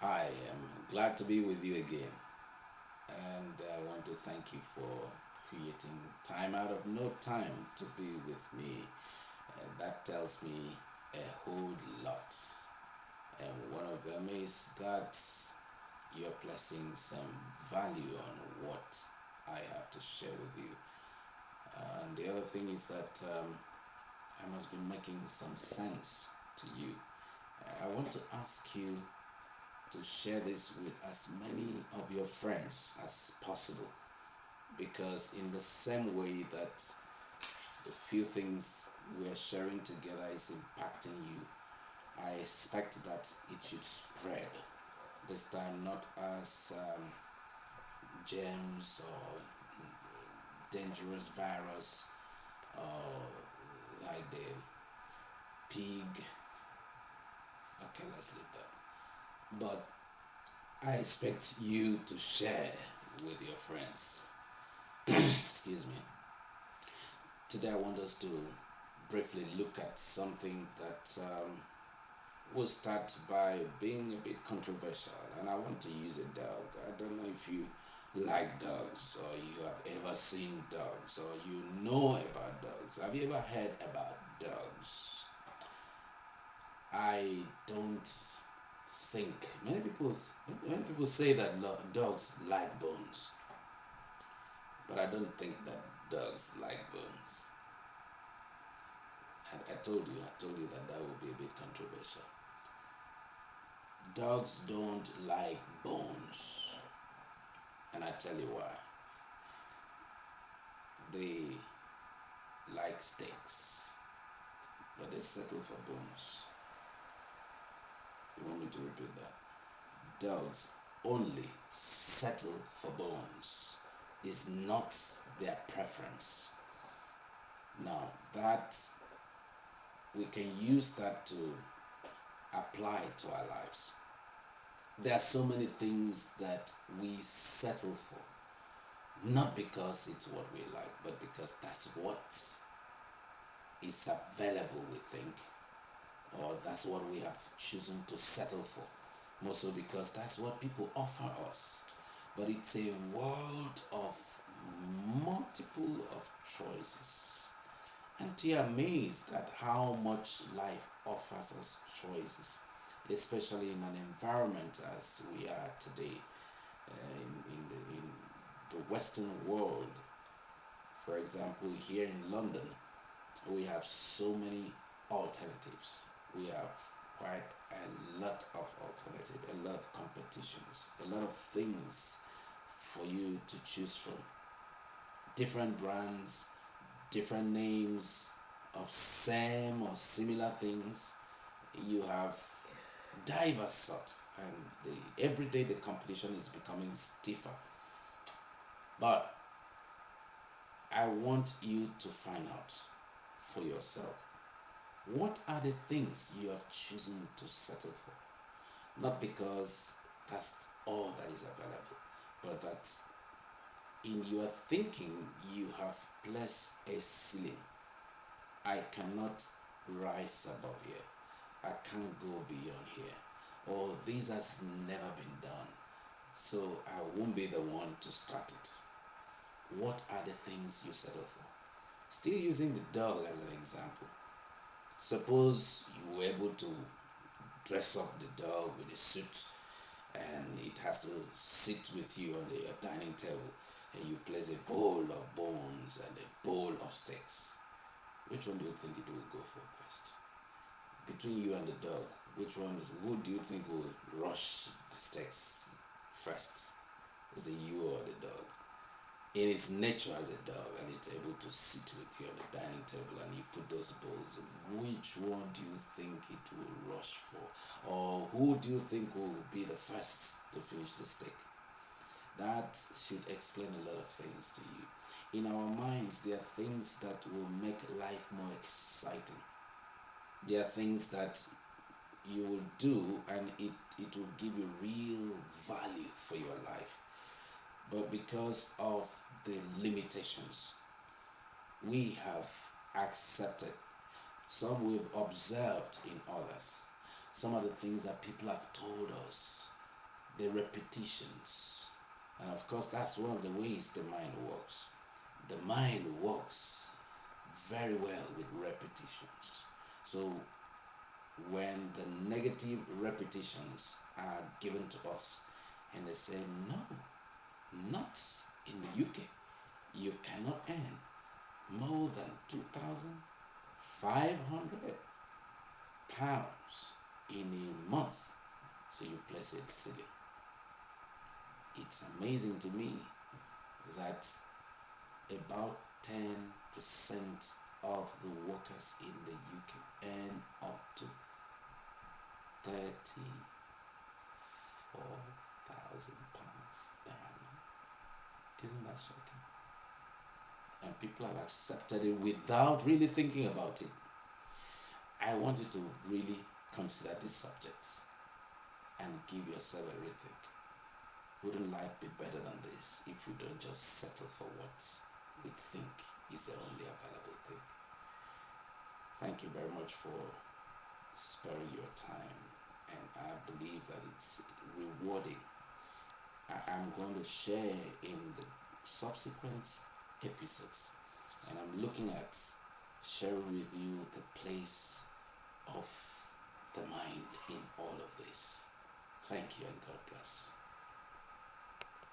Hi, I'm glad to be with you again, and I want to thank you for creating time out of no time to be with me. That tells me a whole lot, and one of them is that you're placing some value on what I have to share with you. And the other thing is that I must be making some sense to you. I want to ask you to share this with as many of your friends as possible because in the same way that the few things we're sharing together is impacting you, I expect that it should spread, this time not as germs or dangerous virus or like the pig. Okay, let's leave that. But I expect you to share with your friends. Excuse me. Today, I want us to briefly look at something that will start by being a bit controversial, and I want to use a dog. I don't know if you like dogs, or you have ever seen dogs, or you know about dogs. Have you ever heard about dogs? I don't think many people say that dogs like bones, but I don't think that dogs like bones. I told you that that would be a bit controversial. Dogs don't like bones, and I tell you why. They like steaks, but they settle for bones. You want me to repeat that? Dogs only settle for bones. Is not their preference. Now that we can use that to apply to our lives. There are so many things that we settle for, not because it's what we like, but because that's what is available, we think, or that's what we have chosen to settle for. Mostly because that's what people offer us. But it's a world of multiple of choices. And you're amazed at how much life offers us choices, especially in an environment as we are today, in the Western world. For example, here in London, we have so many alternatives. We have quite a lot of alternatives, a lot of competitions, a lot of things for you to choose from. Different brands, different names of same or similar things. You have diverse sort, and every day the competition is becoming stiffer. But I want you to find out for yourself, what are the things you have chosen to settle for? Not because that's all that is available, but that in your thinking you have placed a ceiling. I cannot rise above here. I can't go beyond here. Or this has never been done. So I won't be the one to start it. What are the things you settle for? Still using the dog as an example. Suppose you were able to dress up the dog with a suit and it has to sit with you on the dining table and you place a bowl of bones and a bowl of steaks. Which one do you think it will go for first? Between you and the dog, who do you think will rush the steaks first? Is it you or the dog? In its nature as a dog, and it's able to sit with you on the dining table and you put those bowls, which one do you think it will rush for? Or who do you think will be the first to finish the steak? That should explain a lot of things to you. In our minds, there are things that will make life more exciting. There are things that you will do and it will give you real value for your life. But because of the limitations we have accepted, some we've observed in others, some of the things that people have told us, the repetitions. And of course, that's one of the ways the mind works. The mind works very well with repetitions. So when the negative repetitions are given to us and they say, no, not in the UK, you cannot earn more than £2,500 in a month. So you place it silly. It's amazing to me that about 10% of the workers in the UK earn up to £34,000 per annum. Isn't that shocking? And people have accepted it without really thinking about it. I want you to really consider this subject and give yourself a rethink. Wouldn't life be better than this if we don't just settle for what we think is the only available thing? Thank you very much for sparing your time, and I believe that it's rewarding. I'm going to share in the subsequent episodes, and I'm looking at sharing with you the place of the mind in all of this. Thank you and God bless.